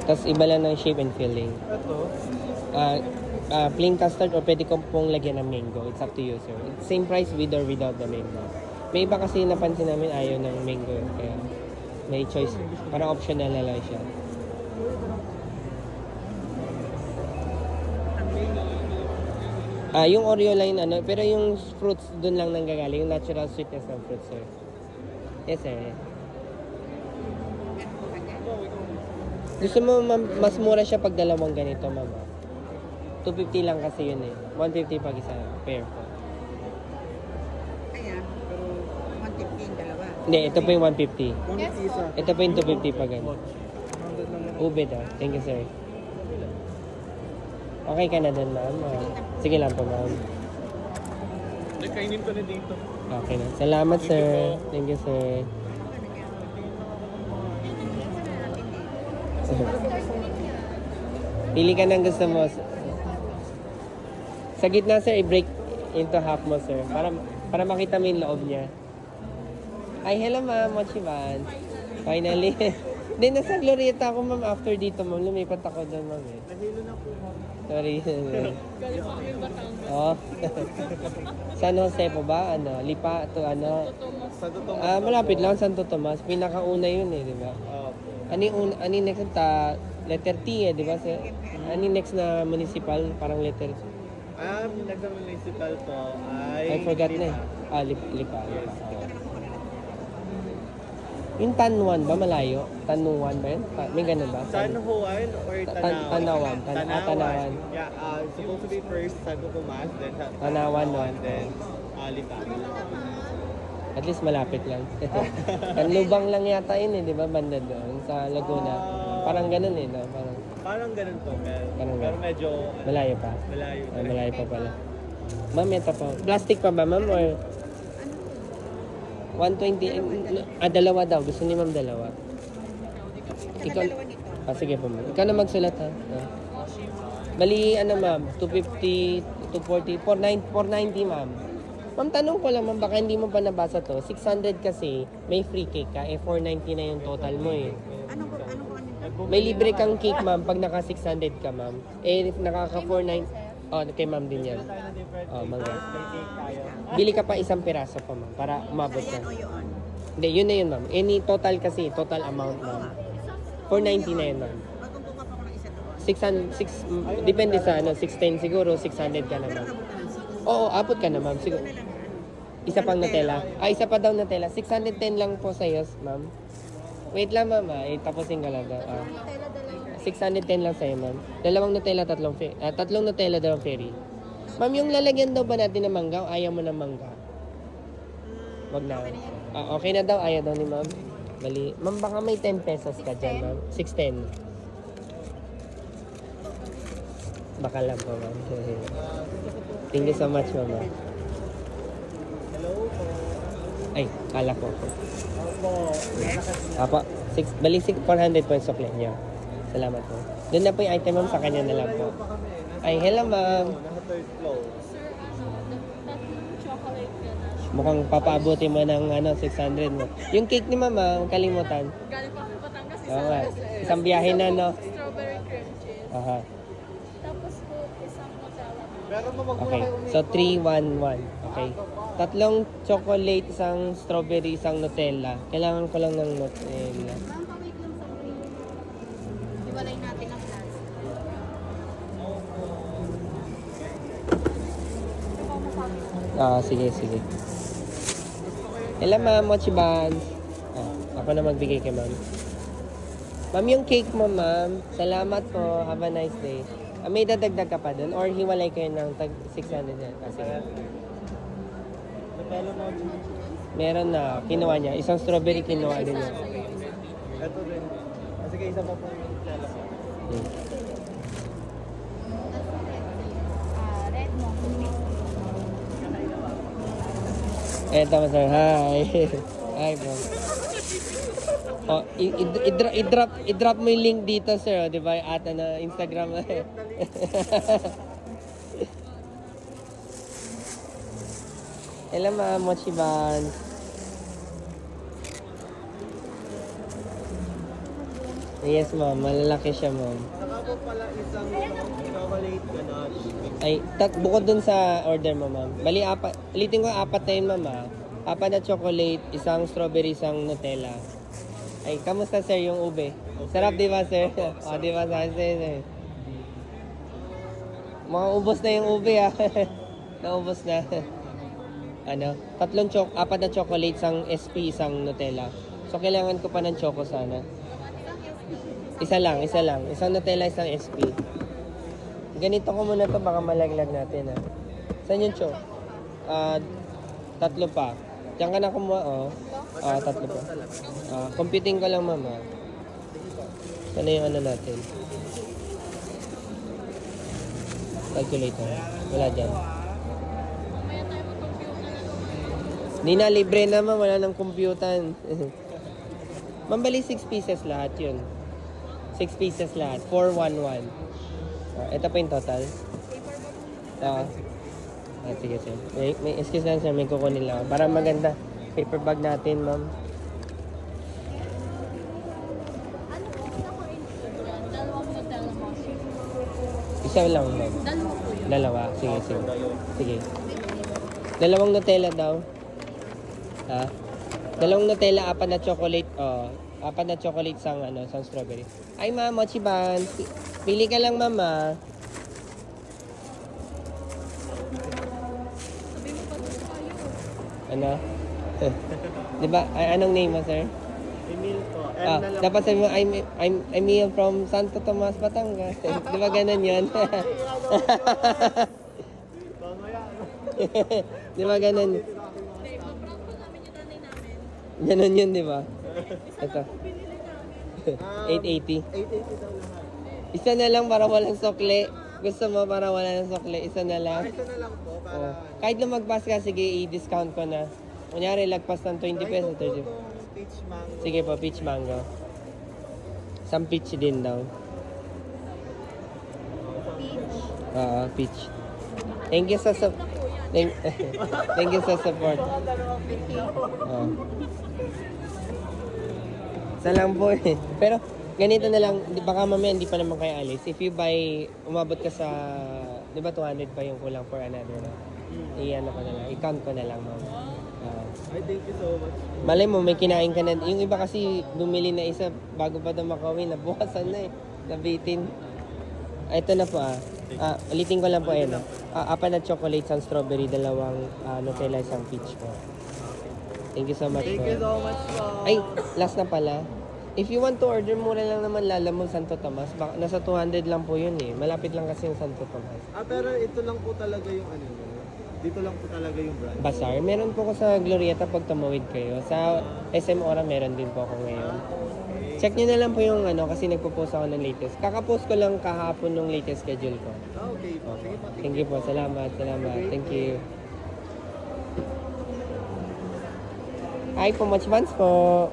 Tapos iba lang ng shape and filling. Ito. Plain custard or pwede ko pong lagyan ng mango. It's up to you, sir. It's same price with or without the mango. May iba kasi napansin namin ayaw ng mango. Kaya may choice. Parang optional na lang siya. Yung Oreo line, pero yung fruits dun lang nanggagaling. Yung natural sweetness ng fruits, sir. Yes, sir. Gusto mo, mas mura siya pag dalawang ganito, mama. 250 lang kasi yun eh. 150 pag isa pair po. Kaya, 150 yung dalawa. Hindi, ito po yung 150. 150 isa. Ito po yung 250 pag ano. 100 lang naman. Ube daw. Thank you, sir. Okay ka na dun, ma'am? Sige lang po, ma'am. Nagkainin ko na dito. Okay na. Salamat, sir. Thank you, sir. Pili ka ng gusto mo. Sa gitna, sir, i-break into half mo, sir. Para makita mo yung loob niya. Ay, hello, ma'am. Mochiban. Finally. Hindi, nasa Glorieta ako, ma'am. After dito, ma'am. Lumipat ako doon, ma'am. Eh. Nahilo na po, ma'am. Sorry. Oh. San Jose po ba? Lipa to Sa totoo. malapit lang Santo Tomas. Pinakauna yun eh, di ba? Ano yung next letter T eh, di ba? Ano yung next na municipal? Parang letter Nagka-municipal po ay... I forgot na eh. Lipa. Yung Tanuan ba malayo? Tanuan ba yun? May ganun ba? San Juan or Tanawan. Tanawan? Tanawan. Yeah, supposed to be first San Tomas, then Tanawan, no? then Lipa. At least malapit lang. Lubang lang yata yun eh, di ba? Banda doon sa Laguna. Parang ganun eh, no? Parang ganun po, Parang pero ganun. medyo Malayo pa. malayo. Malayo pa pala. Ma'am, ito po. Plastic pa ba, ma'am? Or 120? Dalawa daw. Gusto ni ma'am dalawa. Ikaw, sige po, ma'am. Ikaw na magsulat, ha? Bali, ma'am? 250, 240, 490, ma'am. Ma'am, tanong ko lang, ma'am, baka hindi mo pa nabasa to. 600 kasi, may free cake ka. 490 na yung total mo, eh. Ano po May libre kang cake, ma'am, pag naka 600 ka, ma'am. Nakaka 490. Oh, kay ma'am din yan. Oh, mga. Bili ka pa isang piraso pa, ma'am, para umabot ka. o yun? Hindi, yun na yun, ma'am. Any total kasi, total amount, ma'am. 490 na yun, ma'am. Magkukuha pa ako ng isa doon. Depende sa 610 siguro, 600 ka na, ma'am. Oo, abot ka na, ma'am. Siguro. Isa pang Nutella. Isa pa daw Nutella. 610 lang po sa'yo, ma'am. Wait lang, ma'am. Tapusin ka lang daw. 610 lang sa'yo, ma'am. Dalawang Nutella, tatlong Nutella, dalawang fairy. Ma'am, yung lalagyan daw ba natin ng mangga o ayaw mo ng mangga? Wag na. Okay na daw, ayaw daw ni ma'am. Bali. Ma'am, baka may 10 pesos ka dyan, ma'am. 610. Baka lang po, ma'am. Thank you so much, ma'am. Hello po. Ay, kala ko. Opo. Apa, 400 po yung sukli niya. Salamat po. Doon na po yung item, ma'am. Sa kanya na lang po. Ay, hello, ma'am. Nasa third floor. Chocolate ganache. Mukhang papaabuti mo ng 600 mo. Yung cake ni mama, huwag kalimutan. Galing pa ako Batangas. Oo nga. Isang biyahe na, no? Strawberry cream cheese. Aha. Tapos po, isang Nutella. Pero wag muna Okay. kayo So, 311. Okay. Tatlong chocolate, isang strawberry, isang Nutella. Kailangan ko lang ng Nutella. Ma'am, pawait lang sa cream. Iwalay natin ang plastic. Sige, sige. Hello, ma'am. Mochiban. Ako na magbigay kay ma'am. Ma'am, yung cake mo, ma'am. Salamat po. Have a nice day. May dadagdag ka pa dun? Or hiwalay kayo ng tag 600 yan? Sige. Nutella mo. Meron na. Kinuha niya. Isang strawberry kinuha din niya. Ito din. Sige, isa pa po yung Nutella mo. Red mo. Eto, sir. Hi. Hi, bro. Oh, i-drop mo yung link dito, sir. Di ba? At Instagram. Hello, ma'am. Mochiban. Yes, ma'am. Malalaki siya, ma'am. Saka po pala isang chocolate ganache. Ay, bukod dun sa order mo, ma'am. Bali, ulitin ko, apat na yun, ma'am, ah. Apat na chocolate, isang strawberry, isang Nutella. Ay, kamusta, sir, yung ube? Sarap, di ba, sir? O, di ba, sir? Maubos na yung ube, ah. Naubos na. Ano? Apat na chocolate, isang SP, isang Nutella. So, kailangan ko pa ng choco sana. Isa lang. Isang Nutella, isang SP. Ganito ko muna to, baka malaglag natin, ah. Saan yung choco? Tatlo pa. Diyan ka na kumuha, oh. Tatlo pa. Computing ko lang, mama. Sana yung ano natin. Calculator. Wala dyan. Hindi na, libre naman. Wala nang computan. Mambali 6 pieces lahat yun. 6 pieces lahat. 411. Ito pa yung total. Sige, sir. Excuse lang, sir. May kukunin lang. Para maganda. Paper bag natin, ma'am. Dalawang Nutella mushroom. Isa lang, ma'am. Dalawa. Sige. Dalawang Nutella daw. Ha? Dalawang Nutella, apat na chocolate. Apat na chocolate sang strawberry. Ay, ma'am, mochi ban. Pili ka lang, mama. Sabi mo pa doon tayo. Ano? Di ba? Anong name mo, sir? Emil po. M na lang. Dapat sabi mo, I'm Emil from Santo Tomas, Batangas. Di ba ganun yun? Mamaya. Di ba ganun? Babe, ma-prank po namin yung nanay namin. Ganun yun, di ba? Ito. Kung binili namin. 880. 880 daw lahat. Isa na lang para walang sokle. Gusto mo para wala ng sokle, isa na lang. Isa na lang po para... Oh. Kahit lumagpas ka, sige, i-discount ko na. Kunyari, lagpas ng 20 pesos, 30. Peach mango. Sige po, peach mango. Some peach din daw. Peach. Thank you sa Thank you sa support. Isa lang po eh. Pero, ganito na lang, baka mamaya hindi pa naman kayo alis. If you buy, umabot ka sa, di ba 200 pa yung kulang for another, no? I-ano ko na lang, i-count ko na lang, ma'am. Ay, thank you so much. Malay mo, may kinain ka na. Yung iba kasi bumili na isa bago pa daw makawin, nabukasan na eh. Nabitin. Ito na po ulitin ko lang po ayan. Apat na chocolate, isang strawberry, dalawang Nutella, isang peach po. Thank you so much Thank po. you so much po. Ay, last na pala. If you want to order, mura lang naman Lalamove Santo Tomas. Nasa 200 lang po yun eh. Malapit lang kasi yung Santo Tomas. Pero ito lang po talaga yung ano. Dito lang po talaga yung brand. Bazaar. Meron po ko sa Glorieta pag tumawid kayo. Sa SM Ora meron din po ako ngayon. Check nyo na lang po yung kasi nagpo-post ako ng latest. Kakapost ko lang kahapon ng latest schedule ko. Okay po. Sige po. Thank you po. Salamat. Thank you. Ay, po much fans po.